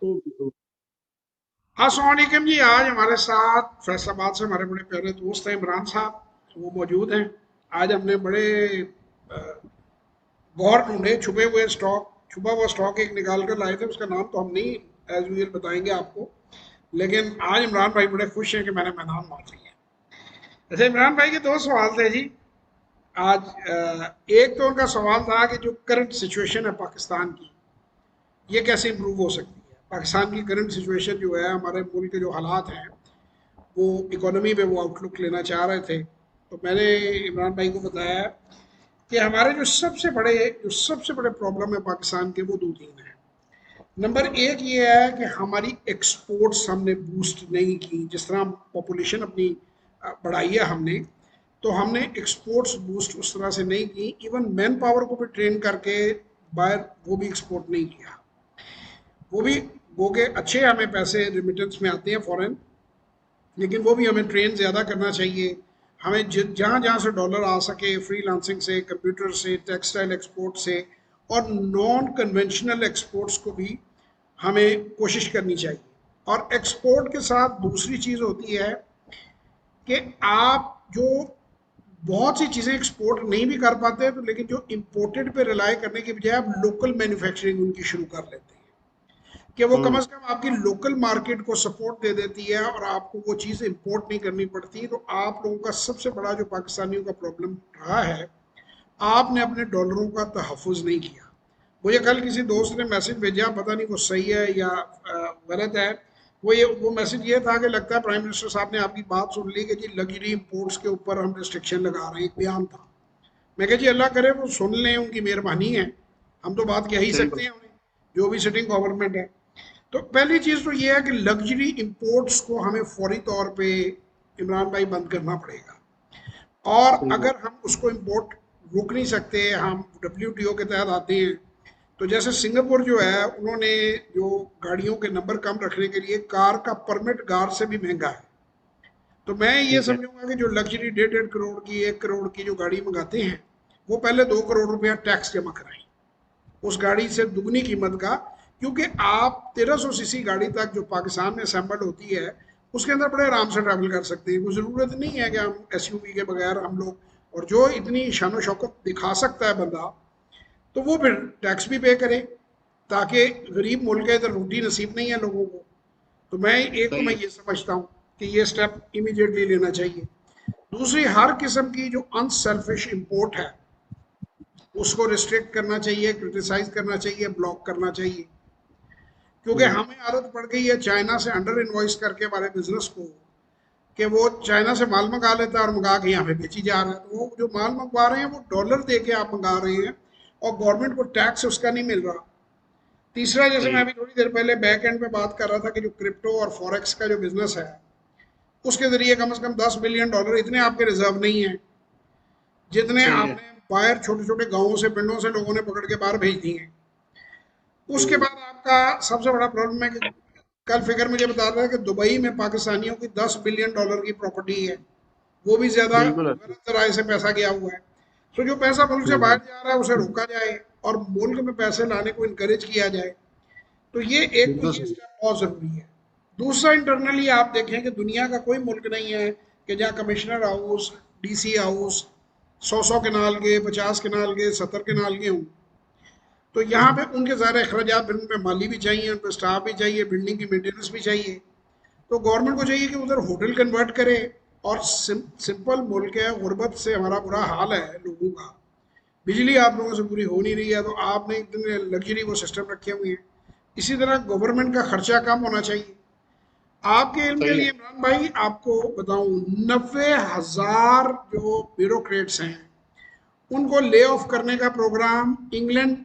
अस्सलाम वालेकुम जी। आज हमारे साथ फैसलाबाद से हमारे बड़े प्यारे दोस्त हैं इमरान साहब, वो मौजूद हैं। आज हमने बड़े गौर ढूंढे, छुपा हुआ स्टॉक एक निकाल कर लाए थे। उसका नाम तो हम नहीं एज यूजल बताएंगे आपको, लेकिन आज इमरान भाई बड़े खुश हैं कि मैंने मैदान मार लिया। अच्छा, इमरान भाई के दो सवाल थे जी आज। एक तो उनका सवाल था कि जो करंट सिचुएशन है पाकिस्तान की, ये कैसे इम्प्रूव हो सकती है। पाकिस्तान की करंट सिचुएशन जो है, हमारे मुल्क के जो हालात हैं, वो इकोनॉमी पे वो आउटलुक लेना चाह रहे थे। तो मैंने इमरान भाई को बताया कि हमारे जो सबसे बड़े प्रॉब्लम है पाकिस्तान के, वो दो तीन हैं। नंबर एक ये है कि हमारी एक्सपोर्ट्स हमने बूस्ट नहीं की। जिस तरह पॉपुलेशन अपनी बढ़ाई है हमने, तो हमने एक्सपोर्ट्स बूस्ट उस तरह से नहीं की। इवन मैन पावर को भी ट्रेन करके बाहर वो भी एक्सपोर्ट नहीं किया। वो भी वो के अच्छे हमें पैसे रिमिटेंस में आते हैं फॉरेन, लेकिन वो भी हमें ट्रेन ज़्यादा करना चाहिए। हमें जहाँ जहाँ से डॉलर आ सके, फ्रीलांसिंग से, कंप्यूटर से, टेक्सटाइल एक्सपोर्ट से, और नॉन कन्वेंशनल एक्सपोर्ट्स को भी हमें कोशिश करनी चाहिए। और एक्सपोर्ट के साथ दूसरी चीज़ होती है कि आप जो बहुत सी चीज़ें एक्सपोर्ट नहीं भी कर पाते, तो लेकिन जो इम्पोर्टेड पे रिलाई करने की बजाय आप लोकल मैन्युफैक्चरिंग उनकी शुरू कर लेते हैं, कि वो कम हुँ, से कम आपकी लोकल मार्केट को सपोर्ट दे देती है और आपको वो चीज़ इंपोर्ट नहीं करनी पड़ती। तो आप लोगों का सबसे बड़ा जो पाकिस्तानियों का प्रॉब्लम रहा है, आपने अपने डॉलरों का तहफ़्फ़ुज़ नहीं किया। मुझे कल किसी दोस्त ने मैसेज भेजा, पता नहीं वो सही है या गलत है। वो मैसेज ये था कि लगता है प्राइम मिनिस्टर साहब ने आपकी बात सुन ली कि जी लग्जरी इंपोर्ट्स के ऊपर हम रिस्ट्रिक्शन लगा रहे हैं, एक बयान था। मैं कहा जी अल्लाह करे वो सुन लें, उनकी मेहरबानी है। हम तो बात कह ही सही सकते बात। हैं उन्हें, जो भी सिटिंग गवर्नमेंट है। तो पहली चीज़ तो ये है कि लग्जरी इंपोर्ट्स को हमें फौरी तौर पे इमरान भाई बंद करना पड़ेगा। और सही बात। अगर हम उसको इंपोर्ट रोक नहीं सकते, हम WTO के तहत आते हैं। तो जैसे सिंगापुर जो है, उन्होंने जो गाड़ियों के नंबर कम रखने के लिए कार का परमिट कार से भी महंगा है। तो मैं ये ठीक है। समझूंगा कि जो लग्जरी 1.5 करोड़ की, 1 करोड़ की जो गाड़ी मंगाते हैं, वो पहले 2 करोड़ रुपया टैक्स जमा कराएं उस गाड़ी से दुगनी कीमत का। क्योंकि आप 1300 सीसी गाड़ी तक जो पाकिस्तान में असेंबल होती है, उसके अंदर बड़े आराम से ट्रैवल कर सकते हैं। कोई ज़रूरत नहीं है कि हम SUV के बगैर हम लोग, और जो इतनी शान शौकत दिखा सकता है बंदा, तो वो फिर टैक्स भी पे करे, ताकि गरीब मुल्क है, इधर रोटी नसीब नहीं है लोगों को। तो मैं सही है। ये समझता हूँ कि ये स्टेप इमीडिएटली लेना चाहिए। दूसरी, हर किस्म की जो अनसेल्फिश इम्पोर्ट है, उसको रिस्ट्रिक्ट करना चाहिए, क्रिटिसाइज करना चाहिए, ब्लॉक करना चाहिए। क्योंकि हुँ, हमें आदत पड़ गई है चाइना से अंडर इन्वॉइस करके हमारे बिजनेस को, कि वो चाइना से माल मंगा लेता है और मंगा के यहाँ पे बेची जा रहा है। तो वो जो माल मंगवा रहे हैं वो डॉलर दे के आप मंगा रहे हैं, और गवर्नमेंट को टैक्स उसका नहीं मिल रहा। तीसरा, जैसे सही मैं है। अभी थोड़ी देर पहले बैक एंड पे बात कर रहा था कि जो क्रिप्टो और फॉरेक्स का जो बिजनेस है, उसके जरिए कम से कम $10 बिलियन इतने आपके रिजर्व नहीं है, जितने सही है। आपने बाहर छोटे छोटे गांवों से, पिंडों से लोगों ने पकड़ के बाहर भेज दिए। उसके हुँ, बाद आपका सबसे बड़ा प्रॉब्लम है कि कल फिगर मुझे बता रहा है कि दुबई में पाकिस्तानियों की $10 बिलियन की प्रॉपर्टी है। वो भी ज़्यादा बिल्कुल है। गलत राय से पैसा गया हुआ है। तो जो पैसा मुल्क से हुँ, बाहर हुँ, जा रहा है उसे रोका जाए, और मुल्क में पैसे लाने को इनकरेज किया जाए। तो ये एक तो बिल्कुल ये सही। स्टेप बहुत ज़रूरी है। दूसरा, इंटरनली आप देखें कि दुनिया का कोई मुल्क नहीं है कि जहाँ commissioner house, DC house 100 canal के, 50 केनाल के, 70 केनाल के हों। तो यहाँ पे उनके ज़ाहिर अखराजात, फिर उन पे माली भी चाहिए, उन पे स्टाफ भी चाहिए, बिल्डिंग की मेंटेनेंस भी चाहिए। तो गवर्नमेंट को चाहिए कि उधर होटल कन्वर्ट करे। और सिंपल मुल्क है, गुर्बत से हमारा बुरा हाल है लोगों का। बिजली आप लोगों से पूरी हो नहीं रही है, तो आपने इतने लग्जरी वो सिस्टम रखे हुए हैं। इसी तरह गवर्नमेंट का खर्चा कम होना चाहिए। आपके इल्म के सही है। लिए इमरान भाई आपको बताऊं, 90,000 जो ब्यूरोक्रेट्स हैं, उनको ले ऑफ करने का प्रोग्राम इंग्लैंड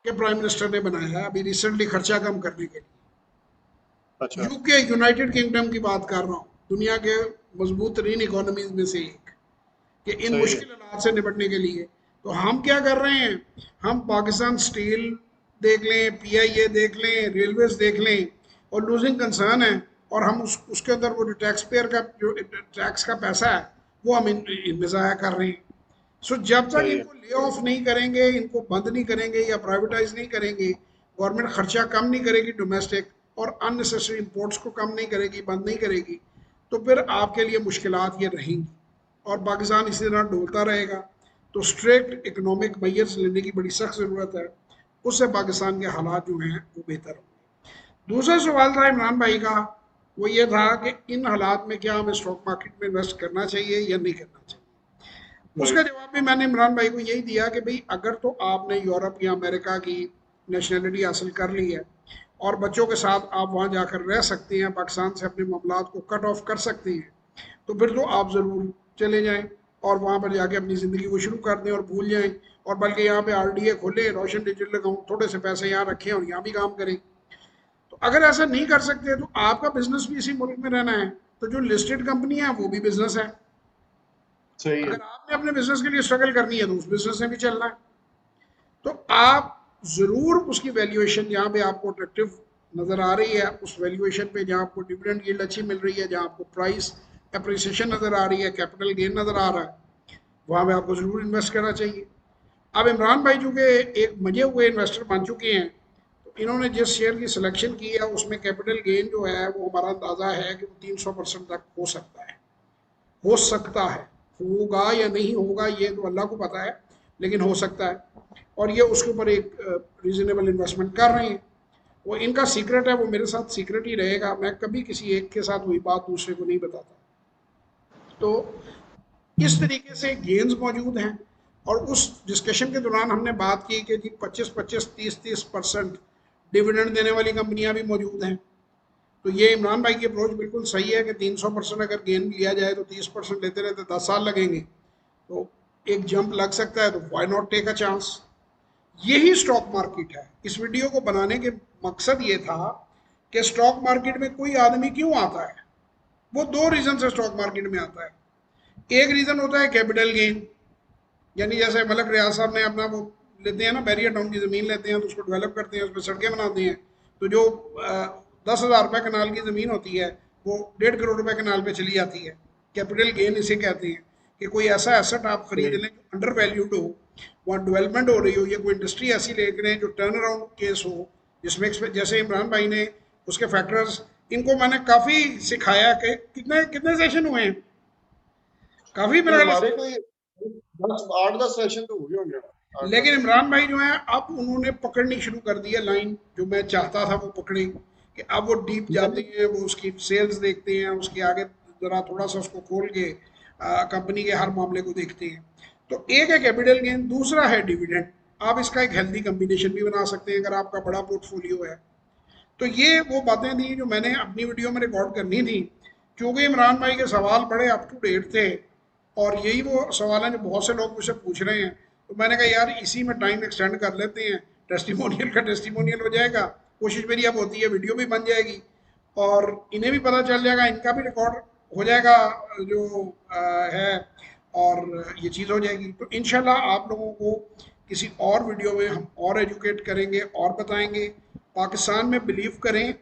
के प्राइम मिनिस्टर ने बनाया है अभी रिसेंटली, खर्चा कम करने के लिए। अच्छा, UK, यूनाइटेड किंगडम की बात कर रहा हूँ, दुनिया के मजबूत तरीन इकोनॉमीज में से एक, कि इन सही है। मुश्किल हालात से निपटने के लिए। तो हम क्या कर रहे हैं, हम पाकिस्तान स्टील देख लें, PIA देख लें, रेलवेज देख लें, और लूजिंग कंसर्न है। और हम उसके अंदर वो जो टैक्स पेयर का जो टैक्स का पैसा है, वो हम इनमें ज़ाया कर रहे हैं। सो जब तक सही है। इनको ले ऑफ नहीं करेंगे, इनको बंद नहीं करेंगे या प्राइवेटाइज नहीं करेंगे, गवर्नमेंट खर्चा कम नहीं करेगी डोमेस्टिक, और अननेसेसरी इंपोर्ट्स को कम नहीं करेगी, बंद नहीं करेगी, तो फिर आपके लिए मुश्किलात ये रहेंगी और पाकिस्तान इसी तरह डोलता रहेगा। तो स्ट्रिक्ट इकोनॉमिक मेजर्स लेने की बड़ी सख्त ज़रूरत है, उससे पाकिस्तान के हालात जो हैं वो बेहतर होंगे। दूसरा सवाल था इमरान भाई का, वो ये था कि इन हालात में क्या हमें स्टॉक मार्केट में इन्वेस्ट करना चाहिए या नहीं करना चाहिए। उसका जवाब भी मैंने इमरान भाई को यही दिया कि भाई अगर तो आपने यूरोप या अमेरिका की नेशनलिटी हासिल कर ली है और बच्चों के साथ आप वहाँ जाकर रह सकते हैं, पाकिस्तान से अपने मामलात को कट ऑफ कर सकते हैं, तो फिर तो आप ज़रूर चले जाएं और वहाँ पर जाके अपनी ज़िंदगी को शुरू कर दें और भूल जाएं, और बल्कि यहाँ पे आरडीए खोलें, रोशन डिजिटल अकाउंट, थोड़े से पैसे यहाँ रखें और यहाँ भी काम करें। तो अगर ऐसा नहीं कर सकते तो आपका बिजनेस भी इसी मुल्क में रहना है, तो जो लिस्टेड कंपनी है वो भी बिजनेस है। सही है। अगर आपने अपने बिजनेस के लिए स्ट्रगल करनी है तो उस बिजनेस में भी चलना है। तो आप ज़रूर उसकी वैल्यूएशन जहाँ पे आपको अट्रैक्टिव नज़र आ रही है, उस वैल्यूएशन पे जहाँ आपको डिविडेंड यील्ड अच्छी मिल रही है, जहाँ आपको प्राइस अप्रिसिएशन नज़र आ रही है, कैपिटल गेन नज़र आ रहा है, वहाँ पे आपको ज़रूर इन्वेस्ट करना चाहिए। अब इमरान भाई चूँकि एक मजे हुए इन्वेस्टर बन चुके हैं, तो इन्होंने जिस शेयर की सिलेक्शन की है उसमें कैपिटल गेन जो है वो हमारा अंदाज़ा है कि वो 300% तक हो सकता है। हो सकता है, होगा या नहीं होगा ये तो अल्लाह को पता है, लेकिन हो सकता है। और ये उसके ऊपर एक रीजनेबल इन्वेस्टमेंट कर रहे हैं। वो इनका सीक्रेट है, वो मेरे साथ सीक्रेट ही रहेगा, मैं कभी किसी एक के साथ वही बात दूसरे को नहीं बताता। तो इस तरीके से गेन्स मौजूद हैं। और उस डिस्कशन के दौरान हमने बात की कि जी 25-25, 30-30% डिविडेंड देने वाली कंपनियां भी मौजूद हैं। तो ये इमरान भाई की अप्रोच बिल्कुल सही है कि 300% अगर गेन लिया जाए तो 30% लेते रहते 10 साल लगेंगे, तो एक जंप लग सकता है, तो why not take a chance. यही स्टॉक मार्केट है। इस वीडियो को बनाने के मकसद ये था कि स्टॉक मार्केट में कोई आदमी क्यों आता है। वो दो रीज़न से स्टॉक मार्केट में आता है। एक रीज़न होता है कैपिटल गेन, यानी जैसे मलक रियाज साहब ने अपना वो लेते हैं ना, बैरियर टाउन की ज़मीन लेते हैं तो उसको डेवलप करते हैं, उस पर सड़कें बनाते हैं, तो जो 10,000 रुपये कनाल की ज़मीन होती है वो 1.5 करोड़ रुपए कनाल पे चली जाती है। कैपिटल गेन इसे कहते हैं कि कोई ऐसा एसेट आप खरीद लें जो अंडर वैल्यूड हो, वहाँ डेवलपमेंट हो रही हो, या कोई इंडस्ट्री ऐसी ले लें जो टर्न अराउंड केस हो, जिसमें जैसे इमरान भाई ने उसके फैक्टर्स, इनको मैंने काफ़ी सिखाया कि कितने कितने सेशन हुए हैं, काफ़ी मेरा हमारे कोई 8-10 सेशन तो हो गए होंगे। लेकिन इमरान भाई जो है अब उन्होंने पकड़नी शुरू कर दी है लाइन, जो मैं चाहता था वो पकड़े, कि अब वो डीप जाते हैं, वो उसकी सेल्स देखते हैं, उसके आगे ज़रा थोड़ा सा उसको खोल के कंपनी के हर मामले को देखते हैं। तो एक है कैपिटल गेन, दूसरा है डिविडेंड। आप इसका एक हेल्दी कम्बिनेशन भी बना सकते हैं अगर आपका बड़ा पोर्टफोलियो है। तो ये वो बातें थी जो मैंने अपनी वीडियो में रिकॉर्ड करनी थी, क्योंकि इमरान भाई के सवाल बड़े अप टू डेट थे और यही वो सवाल हैं जो बहुत से लोग मुझसे पूछ रहे हैं। तो मैंने कहा यार इसी में टाइम एक्सटेंड कर लेते हैं, टेस्टिमोनियल का टेस्टिमोनियल हो जाएगा, कोशिश मेरी अब होती है वीडियो भी बन जाएगी और इन्हें भी पता चल जाएगा, इनका भी रिकॉर्ड हो जाएगा जो है, और ये चीज़ हो जाएगी। तो इंशाल्लाह आप लोगों को किसी और वीडियो में हम और एजुकेट करेंगे और बताएंगे। पाकिस्तान में बिलीव करें,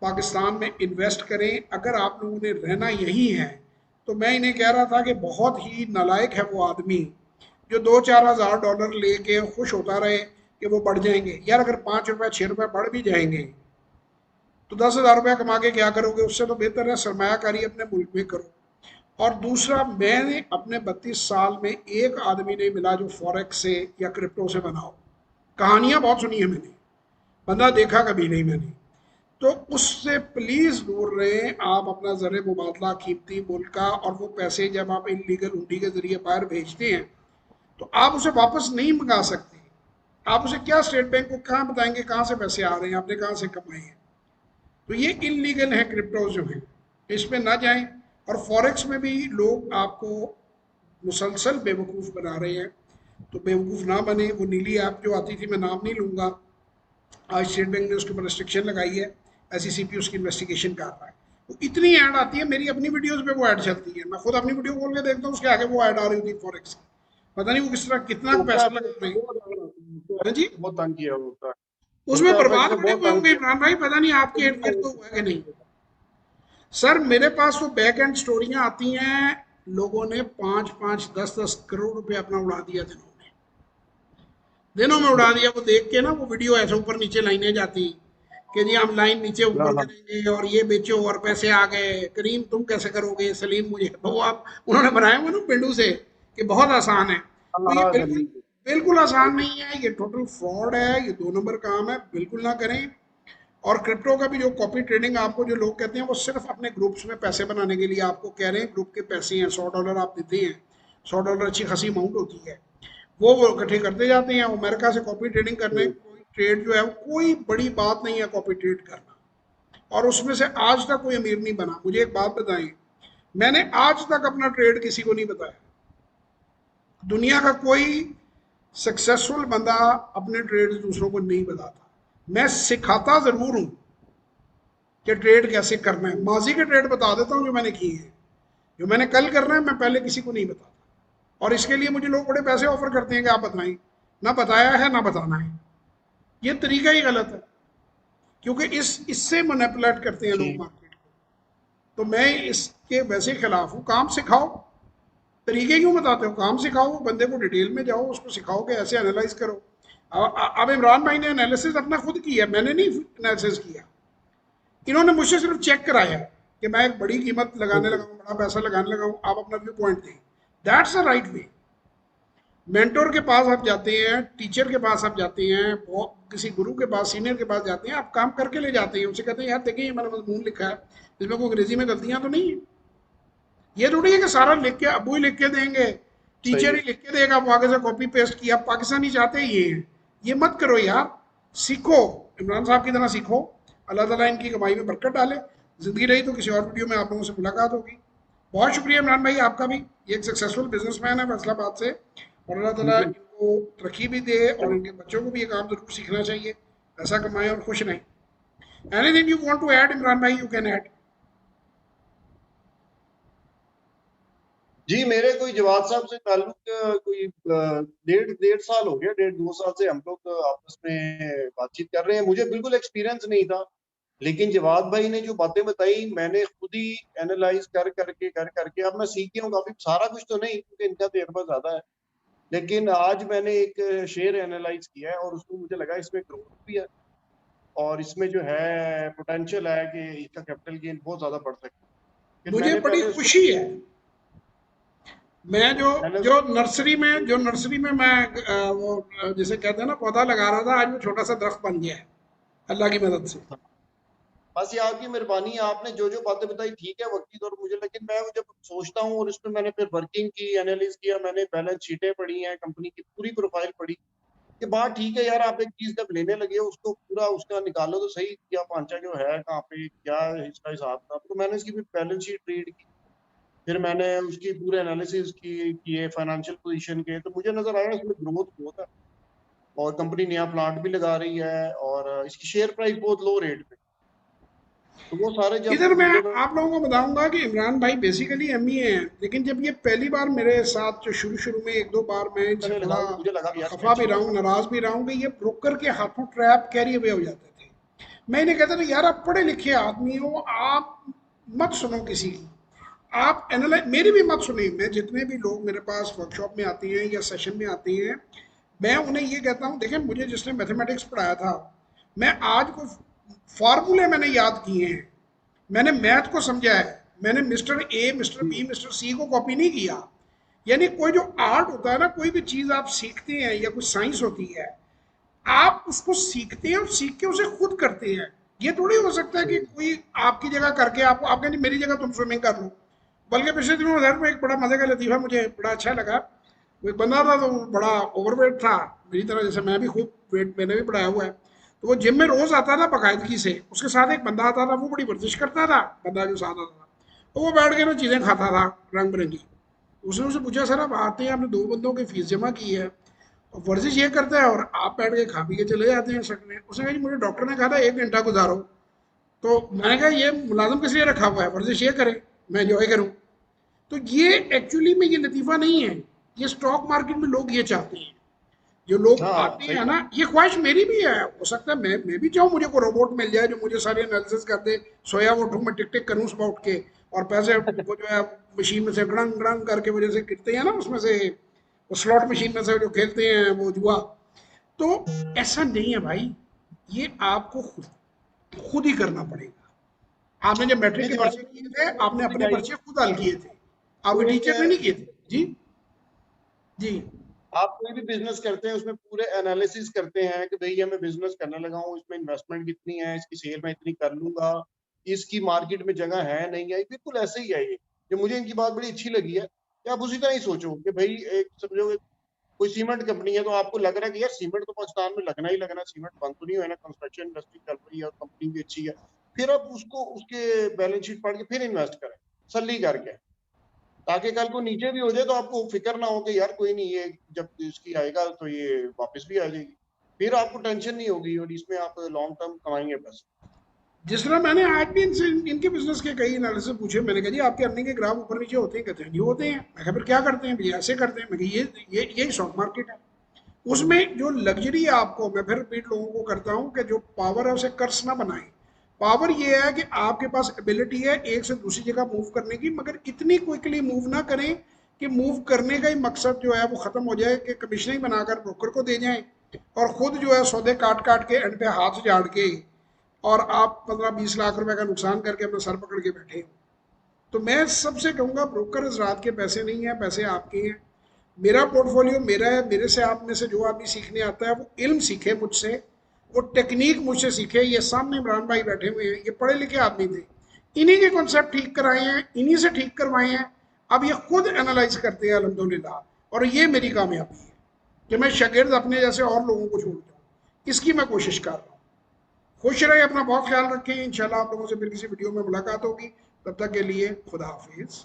पाकिस्तान में इन्वेस्ट करें। अगर आप लोगों ने रहना यही है, तो मैं इन्हें कह रहा था कि बहुत ही नालायक है वो आदमी जो 2-4 हज़ार डॉलर लेके खुश होता रहे कि वो बढ़ जाएंगे। यार अगर 5 रुपये 6 रुपये बढ़ भी जाएंगे तो 10,000 रुपया कमा के क्या करोगे, उससे तो बेहतर है सरमायाकारी अपने मुल्क में करो। और दूसरा, मैंने अपने 32 साल में एक आदमी नहीं मिला जो फॉरेक्स से या क्रिप्टो से बना हो। कहानियाँ बहुत सुनी है मैंने, बंदा देखा कभी नहीं मैंने। तो उससे प्लीज़ दूर रहें। आप अपना ज़र मुबादला कीमती मुल्क का और वो पैसे जब आप इलीगल हुंडी के ज़रिए बाहर भेजते हैं तो आप उसे वापस नहीं मंगा सकते। आप उसे क्या स्टेट बैंक को कहाँ बताएंगे कहाँ से पैसे आ रहे हैं, आपने कहाँ से कमाए हैं। तो ये इलीगल है क्रिप्टोज जो हैं, इसमें ना जाएं। और फॉरेक्स में भी लोग आपको मुसलसल बेवकूफ़ बना रहे हैं, तो बेवकूफ़ ना बने। वो नीली ऐप जो आती थी, मैं नाम नहीं लूँगा, आज स्टेट बैंक ने उसके ऊपर रिस्ट्रिक्शन लगाई है, SECP उसकी इन्वेस्टिगेशन कर रहा है। वो इतनी ऐड आती है, मेरी अपनी वीडियोस पे वो ऐड चलती है, मैं खुद अपनी वीडियो खोल के देखता हूँ, उसके आगे वो ऐड आ रही थी फॉरेक्स की। पता नहीं वो किस तरह कितना पैसा लगा रहे हैं। हाँ जी, बहुत तंग किया होता है, उसमें उसका एफएक्स बर्बाद ने बड़े बहुत हुए तंग होंगे किया। इमरान भाई, पता नहीं आपके इर्द गिर्द तो हुआ है कि नहीं। सर मेरे पास तो बैक एंड स्टोरियां आती हैं, लोगों ने 5-5, 10-10 करोड़ रुपए अपना उड़ा दिया दिनों में उड़ा दिया। वो देख के ना वो वीडियो ऐसे ऊपर नीचे लाइनें जाती कि जी हम लाइन नीचे हाँ ऊपर हाँ करेंगे और ये बेचो और पैसे आ गए, करीम तुम कैसे करोगे, सलीम मुझे, तो वो आप उन्होंने बनाया हुआ ना पिंडू से कि बहुत आसान है, हाँ तो ये हाँ, बिल्कुल जमीन बिल्कुल आसान नहीं है, ये टोटल फ्रॉड है, ये 2 नंबर काम है, बिल्कुल ना करें। और क्रिप्टो का भी जो कॉपी ट्रेडिंग आपको जो लोग कहते हैं वो सिर्फ अपने ग्रुप्स में पैसे बनाने के लिए आपको कह रहे हैं, ग्रुप के पैसे हैं, $100 आप देते हैं, $100 अच्छी खासी अमाउंट होती है, वो इकट्ठे करते जाते हैं अमेरिका से कॉपी ट्रेडिंग करने। कोई ट्रेड जो है कोई बड़ी बात नहीं है कॉपी ट्रेड करना, और उसमें से आज तक कोई अमीर नहीं बना। मुझे एक बात बताएं, मैंने आज तक अपना ट्रेड किसी को नहीं बताया, दुनिया का कोई सक्सेसफुल बंदा अपने ट्रेड दूसरों को नहीं बताता। मैं सिखाता जरूर हूं कि ट्रेड कैसे करना है, माजी के ट्रेड बता देता हूं जो मैंने किए हैं, जो मैंने कल करना है मैं पहले किसी को नहीं बताता, और इसके लिए मुझे लोग बड़े पैसे ऑफर करते हैं कि आप बताएं, ना बताया है ना बताना है, ये तरीका ही गलत है, क्योंकि इससे मैनिपुलेट करते हैं लोग ठीक। मार्केट को। तो मैं इसके वैसे खिलाफ हूँ, काम सिखाओ, तरीके क्यों बताते हो, काम सिखाओ, बंदे को डिटेल में जाओ, उसको सिखाओ कि ऐसे एनालाइज करो। अब इमरान भाई ने एनालिसिस अपना खुद किया, मैंने नहीं एनालिसिस किया, इन्होंने मुझसे सिर्फ चेक कराया कि मैं एक बड़ी कीमत लगाने हम्म, लगा हूँ, बड़ा पैसा लगाने लगा हूँ, आप अपना व्यू पॉइंट दें। That's a right way. Mentor के पास आप जाते हैं, टीचर के पास आप जाते हैं, किसी गुरु के पास, सीनियर के पास जाते हैं, आप काम करके ले जाते हैं, उनसे कहते हैं यार देखिए ये मैंने मजमून लिखा है, इसमें कोई अंग्रेजी में गलतियां तो नहीं है। ये थोड़ी है कि सारा लिख के अबू ही लिख के देंगे, सही टीचर है। ही लिख के देगा, वो आगे से कॉपी पेस्ट किया, पाकिस्तानी चाहते ही ये हैं। ये मत करो यार, सीखो, इमरान साहब की तरह सीखो, अल्लाह ताला इनकी कमाई में बरकत डाले। जिंदगी रही तो किसी और वीडियो में आप लोगों से मुलाकात होगी। बहुत शुक्रिया इमरान भाई आपका भी, ये एक सक्सेसफुल बिजनेसमैन है फैसलाबाद से, और अल्लाह ताला जी। इनको तरक्की भी दे, और इनके बच्चों को भी ये काम जरूर सीखना चाहिए, पैसा कमाएं और खुश रहें। Anything you want to add Imran भाई, यू कैन ऐड। जी, मेरे कोई जवाब साहब से ताल्लुक कोई डेढ़ डेढ़ साल हो गया, 1.5 2 साल से हम लोग आपस में बातचीत कर रहे हैं। मुझे बिल्कुल एक्सपीरियंस नहीं था, लेकिन जवाद भाई ने जो बातें बताई मैंने खुद ही एनालाइज कर करके अब मैं सीख गया हूँ काफी, सारा कुछ तो नहीं क्योंकि इनका तजर्बा ज्यादा है, लेकिन आज मैंने एक शेयर एनालाइज किया है और उसमें मुझे लगा इसमें ग्रोथ भी है और इसमें जो है पोटेंशियल है कि इसका कैपिटल गेन बहुत ज्यादा बढ़ सकता है। फिर मुझे मैंने बड़ी पहले उसको खुशी है, मैं जो मैंने जो नर्सरी में मैं वो जिसे कहते हैं ना पौधा लगा रहा था, आज वो छोटा सा दरख्त बन गया है अल्लाह की मदद से। बस ये आपकी मेहरबानी है, आपने जो जो बातें बताई ठीक है वक्ती और मुझे, लेकिन मैं जब सोचता हूँ और इसमें मैंने फिर वर्किंग की, एनालिस किया, मैंने बैलेंस शीटें पढ़ी हैं, कंपनी की पूरी प्रोफाइल पढ़ी, कि बात ठीक है यार, आप एक चीज जब लेने लगे हो उसको पूरा उसका निकालो तो सही, क्या पांचा जो है कहाँ पे क्या है इसका हिसाब था। तो मैंने इसकी बैलेंस शीट रीड की, फिर मैंने उसकी पूरे एनालिसिस की किए फाइनेंशियल पोजीशन के, तो मुझे नजर आया इसमें ग्रोथ बहुत है और कंपनी नया प्लांट भी लगा रही है और इसकी शेयर प्राइस बहुत लो रेट पे, तो वो सारे जब इधर मैं मुझे आप लोगों को बताऊंगा कि इमरान भाई बेसिकली एमईए हैं, लेकिन जब ये पहली बार मेरे साथ जो शुरू शुरू में 1 2 बार मैं इनसे मैंने थोड़ा लगा मुझे लगा कि यार इसमें खफा भी अच्छी रहा हूँ, परफॉर्मेंस। नाराज भी रहा हूँ कि ये ब्रोकर के हाथों ट्रैप कैरी अवे हो जाते थे। मैं इन्हें कहता था यार आप पढ़े लिखे आदमी हो, आप मत सुनो किसी की, आप एनालाइज मेरी भी मत सुनिए। मैं जितने भी लोग मेरे पास वर्कशॉप में आते हैं या सेशन में आते हैं, मैं उन्हें ये कहता हूँ देखें मुझे जिसने मैथमेटिक्स पढ़ाया था, मैं आज को फार्मूले मैंने याद किए हैं, मैंने मैथ को समझा है, मैंने mister A mister B mister C को कॉपी नहीं किया। यानी कोई जो आर्ट होता है ना, कोई भी चीज़ आप सीखते हैं या कुछ साइंस होती है, आप उसको सीखते हैं और सीख के उसे खुद करते हैं। ये थोड़ी हो सकता है कि सही। कोई आपकी जगह करके आपको आप कहें मेरी जगह तुम स्विमिंग कर लो। बल्कि पिछले दिनों उधर में एक बड़ा मजे का लतीफा मुझे बड़ा अच्छा लगा, वो एक बंदा था तो वो बड़ा ओवरवेट था मेरी तरह, जैसे मैं भी खूब वेट मैंने भी बढ़ाया हुआ है, तो वो जिम में रोज आता था बाकायदगी से, उसके साथ एक बंदा आता था, वो बड़ी वर्जिश करता था, बंदा जो साथ आता था, तो वो बैठ के ना चीज़ें खाता था रंग बिरंगी। उसने उससे पूछा सर आप आते हैं, आपने 2 बंदों की फीस जमा की है और वर्जिश ये करता है और आप बैठ के खा पी के चले जाते हैं सट में। उसने कहा जी मुझे डॉक्टर ने कहा था 1 घंटा गुजारो, तो मैंने कहा ये मुलाजिम किस लिए रखा हुआ है, वर्जिश ये करे मैं इंजॉय करूँ। तो ये एक्चुअली में ये लतीफ़ा नहीं है, ये स्टॉक मार्केट में लोग ये चाहते हैं, जो लोग हाँ आते सही हैं बात। ना, ये ख्वाहिश मेरी भी है, हो सकता है मैं भी चाहूँ मुझे कोई रोबोट मिल जाए जो मुझे सारी एनालिसिस कर दे, सोया उठूँ मैं टिक टिक करूँ सुबह उठ के, और पैसे वो जो है मशीन में से गड़ंग गड़ंग करके वजह से गिरते हैं ना उसमें से, वो स्लॉट मशीन में से जो खेलते हैं वो जुआ। तो ऐसा नहीं है भाई, ये आपको खुद खुद ही करना पड़ेगा। आपने जब मैट्रिक ये के दिवाली पर्चे पे किए थे, आपने मुझे अपने आई पर्चे खुद हल किए थे, आपके तो एक टीचर ने नहीं किए थे। जी जी आप कोई भी बिजनेस करते हैं उसमें पूरे एनालिसिस करते हैं कि भाई ये मैं बिजनेस करने लगा हूँ, इसमें इन्वेस्टमेंट कितनी है, इसकी सेल मैं इतनी कर लूंगा, इसकी मार्केट में जगह है नहीं है, बिल्कुल ऐसे ही है ये मुझे इनकी बात बड़ी अच्छी लगी है कि आप उसी तरह ही सोचो कि भाई एक समझो कोई सीमेंट कंपनी है तो आपको लग रहा है कि यार सीमेंट तो पाकिस्तान में लगना ही लगना, सीमेंट बंद तो नहीं हुआ ना, कंस्ट्रक्शन इंडस्ट्री चल रही है और कंपनी भी अच्छी है, फिर आप उसको उसके बैलेंस शीट पढ़ के फिर इन्वेस्ट करें सल्ली करके, ताकि कल को नीचे भी हो जाए तो आपको फिक्र ना हो कि यार कोई नहीं, ये जब इसकी आएगा तो ये वापस भी आ जाएगी, फिर आपको टेंशन नहीं होगी और इसमें आप लॉन्ग टर्म कमाएंगे पैसे। जिस तरह मैंने आज भी इनसे इनके बिजनेस के कई एनालिसिस पूछे, मैंने कहा जी आपके अर्निंग के ग्राफ ऊपर नीचे होते हैं? कहते हैं नहीं होते हैं। मैं कहा फिर क्या करते हैं? भैया ऐसे करते हैं। मैं कहा ये यही स्टॉक मार्केट है। उसमें जो लग्जरी है, आपको मैं फिर रिपीट लोगों को करता हूं कि जो पावर है उसे कर्स ना बनाएं। पावर ये है कि आपके पास एबिलिटी है एक से दूसरी जगह मूव करने की, मगर इतनी क्विकली मूव ना करें कि मूव करने का ही मकसद जो है वो खत्म हो जाए कि कमीशन बनाकर ब्रोकर को दे जाएं और खुद जो है सौदे काट काट के एंड पे हाथ झाड़ के और आप 15-20 लाख रुपए का नुकसान करके अपना सर पकड़ के बैठे हो। तो मैं सबसे कहूंगा ब्रोकर इस रात के पैसे नहीं है, पैसे आपके हैं। मेरा पोर्टफोलियो मेरा है, मेरे से आप में से जो आदमी सीखने आता है वो इल्म सीखे मुझसे, वो टेक्निक मुझसे सीखे। ये सामने इमरान भाई बैठे हुए हैं, ये पढ़े लिखे आदमी थे, इन्हीं के कॉन्सेप्ट ठीक कराए हैं, इन्हीं से ठीक करवाए हैं। अब ये खुद एनालाइज करते हैं अल्हम्दुलिल्लाह, और ये मेरी कामयाबी है कि मैं शागिर्द अपने जैसे और लोगों को छोड़ दूँ, इसकी मैं कोशिश कर रहा हूँ। खुश रहे, अपना बहुत ख्याल रखें। इंशाल्लाह आप लोगों से फिर किसी वीडियो में मुलाकात होगी। तब तक के लिए खुदा हाफिज।